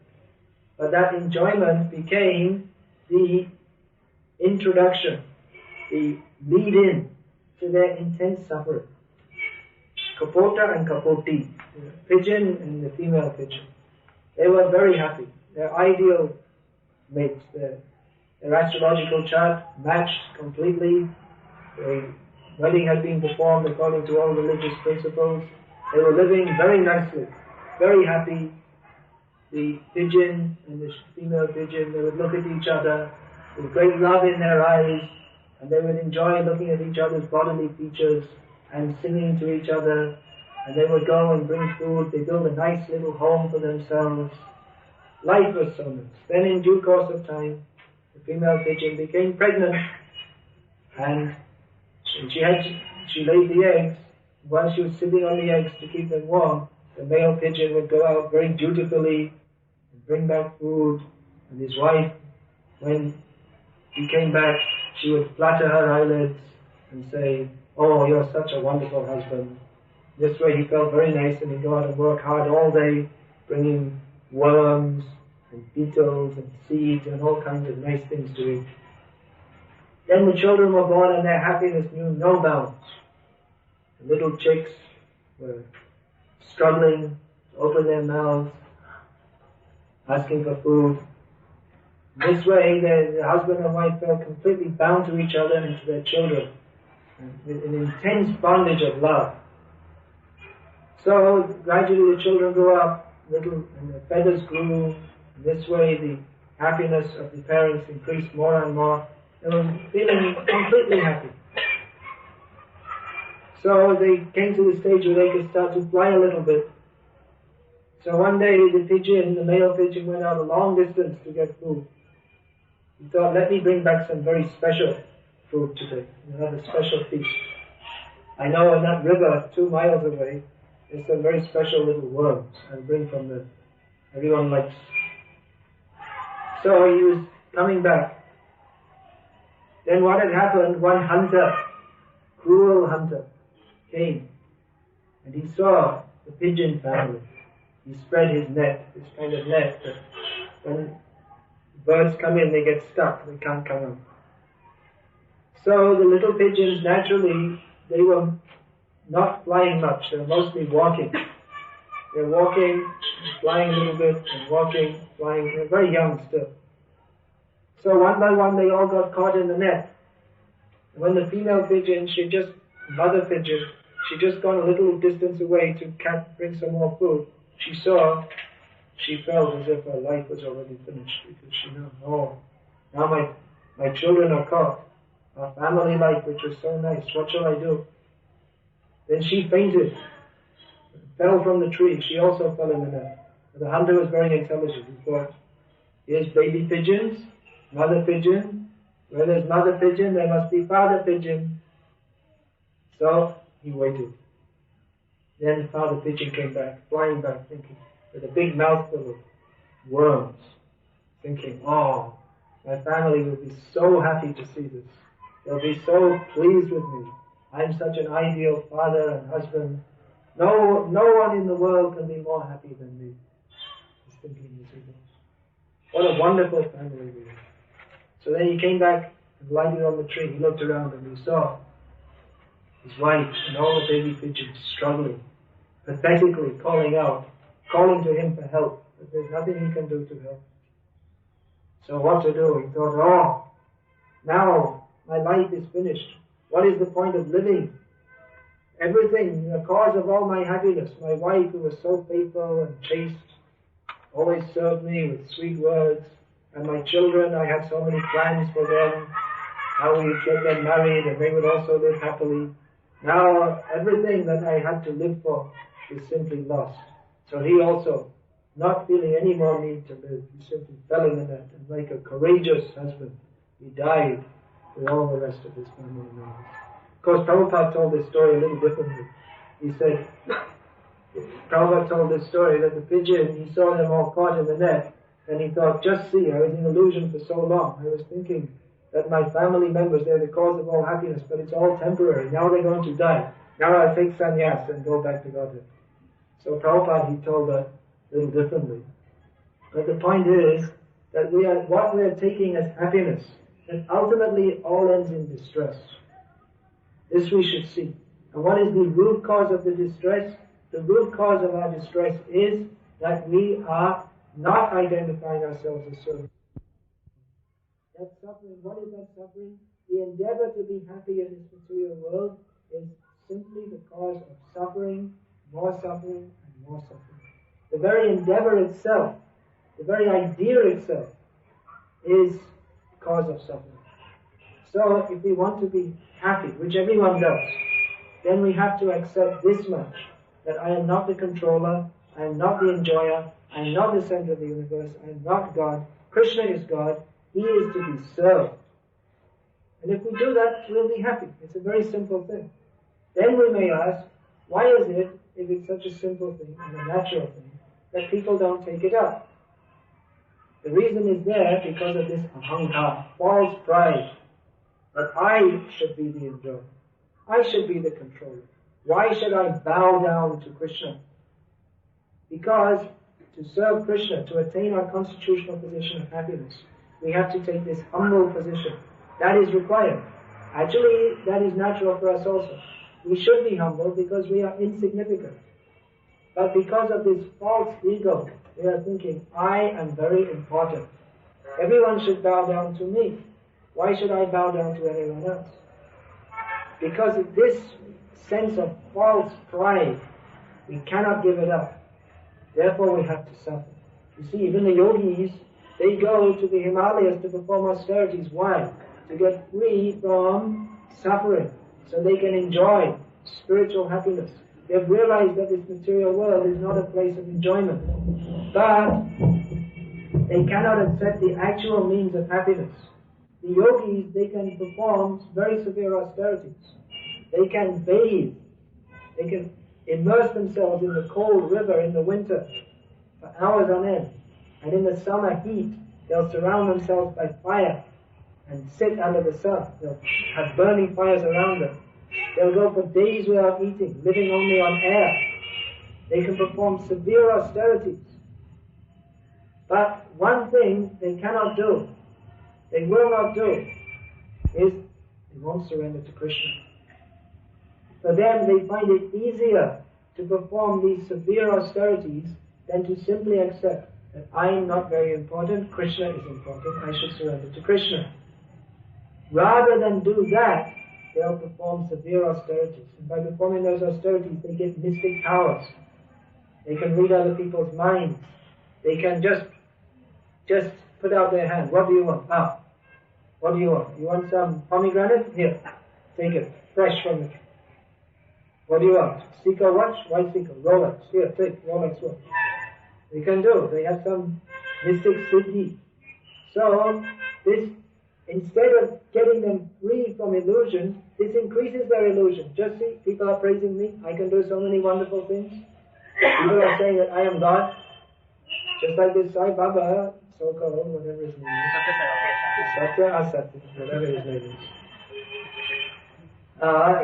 But that enjoyment became the introduction, the lead-in to their intense suffering. Kapota and Kapoti, the pigeon and the female pigeon. They were very happy. Their ideal mates, their astrological chart matched completely. The wedding had been performed according to all religious principles. They were living very nicely, very happy. The pigeon and the female pigeon, they would look at each other with great love in their eyes, and they would enjoy looking at each other's bodily features and singing to each other, and they would go and bring food. They built a nice little home for themselves. Life was so nice. Then in due course of time, the female pigeon became pregnant, and she laid the eggs. While she was sitting on the eggs to keep them warm, the male pigeon would go out very dutifully and bring back food, and his wife, when he came back, she would flutter her eyelids and say, oh, you're such a wonderful husband. This way he felt very nice, and he'd go out and work hard all day, bringing worms and beetles and seeds and all kinds of nice things to eat. Then the children were born, and their happiness knew no bounds. The little chicks were struggling to open their mouths, asking for food. This way, the husband and wife felt completely bound to each other and to their children, with an intense bondage of love. So gradually the children grew up, and the feathers grew. And this way, the happiness of the parents increased more and more. They were feeling completely happy. So they came to the stage where they could start to fly a little bit. So one day the male pigeon went out a long distance to get food. He thought, let me bring back some very special food today. We'll have a special feast. I know in that river 2 miles away, There's some very special little worms I bring from the everyone likes. So he was coming back. Then what had happened, one hunter, cruel hunter, came and he saw the pigeon family. He spread his net, this kind of net that when birds come in they get stuck, they can't come out. So the little pigeons, naturally, they were not flying much, they were mostly walking. They were walking, flying a little bit, and walking, flying, they were very young still. So one by one they all got caught in the net. And when the female pigeon, mother pigeon, she just gone a little distance away to bring some more food, she felt as if her life was already finished, because she knew, oh, now my children are caught. Our family life, which was so nice, what shall I do? Then she fainted, fell from the tree. She also fell in the net. The hunter was very intelligent. He thought, here's baby pigeons, mother pigeon. Where there's mother pigeon, there must be father pigeon. So he waited. Then the father pigeon came back, flying back, thinking, with a big mouthful of worms, thinking, oh, my family will be so happy to see this. They'll be so pleased with me. I'm such an ideal father and husband. No one in the world can be more happy than me. He's thinking as he goes. What a wonderful family we have. So then he came back and lighted on the tree. He looked around and he saw his wife and all the baby pigeons struggling, pathetically calling out, calling to him for help. But there's nothing he can do to help. So what to do? He thought, oh, now my life is finished. What is the point of living? Everything, the cause of all my happiness, my wife who was so faithful and chaste, always served me with sweet words, and my children, I had so many plans for them, how we would get them married and they would also live happily. Now everything that I had to live for is simply lost. So he also, not feeling any more need to live, he simply fell in the net, and like a courageous husband, he died with all the rest of his family members. Of course, Prabhupada told this story a little differently. He said, Prabhupada told this story that the pigeon, he saw them all caught in the net, and he thought, just see, I was in illusion for so long. I was thinking that my family members, they're the cause of all happiness, but it's all temporary. Now they're going to die. Now I'll take sannyas and go back to Godhead. So Prabhupada, he told that a little differently. But the point is that what we are taking as happiness, that ultimately all ends in distress. This we should see. And what is the root cause of the distress? The root cause of our distress is that we are not identifying ourselves as serving. That suffering, what is that suffering? The endeavor to be happy in this material world is simply the cause of suffering, more suffering, and more suffering. The very endeavor itself, the very idea itself, is the cause of suffering. So if we want to be happy, which everyone does, then we have to accept this much, that I am not the controller, I am not the enjoyer, I am not the center of the universe, I am not God. Krishna is God, He is to be served. And if we do that, we'll be happy. It's a very simple thing. Then we may ask, why is it, if it's such a simple thing and a natural thing, that people don't take it up? The reason is there because of this ahankar, false pride. That I should be the enjoyer. I should be the controller. Why should I bow down to Krishna? Because to serve Krishna, to attain our constitutional position of happiness, we have to take this humble position. That is required. Actually, that is natural for us also. We should be humble because we are insignificant. But because of this false ego, we are thinking, I am very important. Everyone should bow down to me. Why should I bow down to anyone else? Because of this sense of false pride, we cannot give it up. Therefore we have to suffer. You see, even the yogis, they go to the Himalayas to perform austerities. Why? To get free from suffering, so they can enjoy spiritual happiness. They have realized that this material world is not a place of enjoyment. But they cannot accept the actual means of happiness. The yogis, they can perform very severe austerities. They can bathe. They can immerse themselves in the cold river in the winter for hours on end. And in the summer heat, they'll surround themselves by fire and sit under the sun. They'll have burning fires around them. They'll go for days without eating, living only on air. They can perform severe austerities. But one thing they cannot do, they will not do, is they won't surrender to Krishna. For them, they find it easier to perform these severe austerities than to simply accept that I am not very important, Krishna is important, I should surrender to Krishna. Rather than do that, they'll perform severe austerities. And by performing those austerities, they get mystic powers. They can read other people's minds. They can just put out their hand. What do you want? Ah, what do you want? You want some pomegranate? Here, take it, fresh from the tree. What do you want? Seeker watch? Why Seeker? Rolex. Here, take Rolex watch. They can do. They have some mystic siddhi. So, this, instead of getting them free from illusion, this increases their illusion. Just see, people are praising me. I can do so many wonderful things. People are saying that I am God. Just like this Sai Baba, so-called, whatever his name is. Satya Asatya, whatever his name is.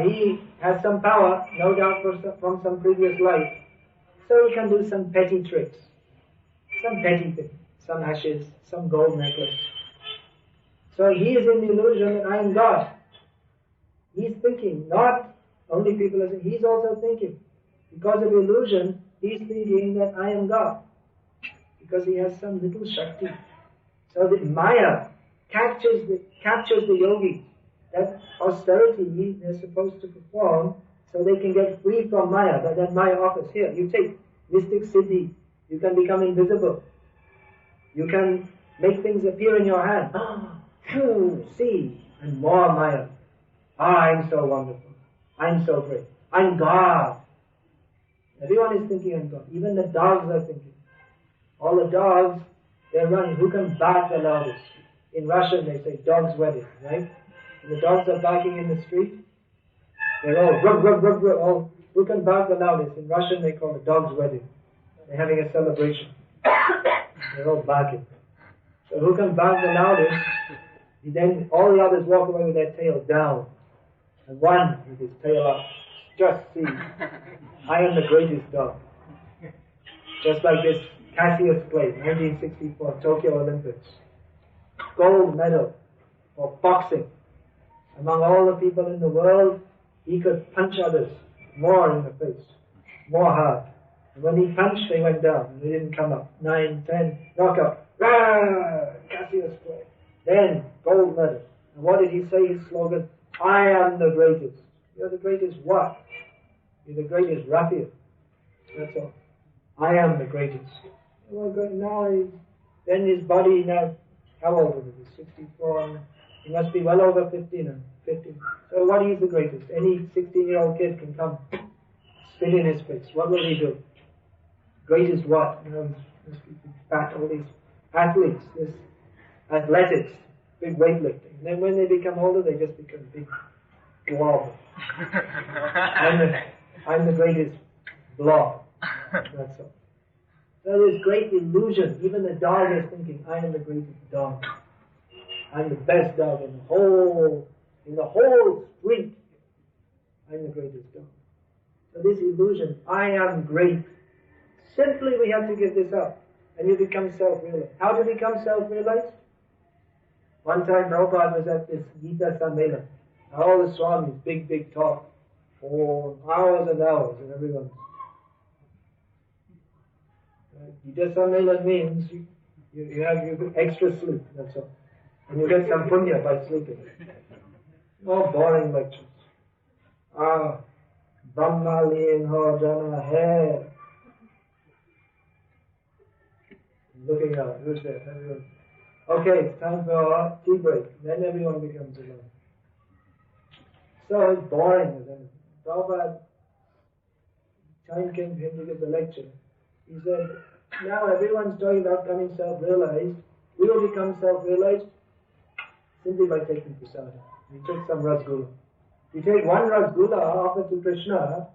He has some power, no doubt from some previous life. So he can do some petty tricks. Some petty things. Some ashes, some gold necklace. So he is in the illusion that I am God. He's thinking, not only people are saying, he's also thinking. Because of illusion, he's thinking that I am God. Because he has some little Shakti. So the Maya captures the yogi. That austerity they're supposed to perform so they can get free from Maya. That Maya offers. Here, you take mystic siddhi. You can become invisible. You can make things appear in your hand. See, and more Maya. I'm so wonderful. I'm so great. I'm God. Everyone is thinking I'm God. Even the dogs are thinking. All the dogs, they're running. Who can bark the loudest? In Russian they say dog's wedding, right? When the dogs are barking in the street, they're all rub, rub, rub, rub, all. Who can bark the loudest? In Russian they call it dog's wedding. They're having a celebration. They're all barking. So who can bark the loudest? Then all the others walk away with their tail down. And one with his tail up. Just see, I am the greatest dog. Just like this Cassius plate, 1964 Tokyo Olympics. Gold medal for boxing. Among all the people in the world, he could punch others more in the face, more hard. And when he punched, they went down, and they didn't come up. 9, 10, knockout. Cassius plate. Then, gold medal. And what did he say, his slogan? I am the greatest. You're the greatest what? You're the greatest ruffian. That's all. I am the greatest. Well, good. Now, then his body now, how old is he? 64. He must be well over 50 now. 50. So what is the greatest? Any 16-year-old kid can come, spit in his face. What will he do? Greatest what? You know, all these athletes, this athletics, big weightlifting. And then when they become older, they just become big blob. I'm the greatest blob. That's all. So there's great illusion. Even the dog is thinking, I am the greatest dog. I'm the best dog in the whole street. I'm the greatest dog. So this illusion, I am great. Simply we have to give this up. And you become self-realized. How to become self-realized? One time Prabhupada was at this Gita Sammelan. All the Swamis, big talk. For hours and hours, and everyone. Gita Sammelan means you have extra sleep, that's all. And you get some punya by sleeping. No boring lectures. Brahma leen ho jana hai. Looking out, who's there? Everyone. Okay, it's time for a tea break. Then everyone becomes alone. So it's boring. Prabhupada, time came for him to give the lecture. He said, now everyone's talking about becoming self-realized. We will become self-realized simply by taking prasada. We take some rasgulla. You take one rasgulla offered to Krishna,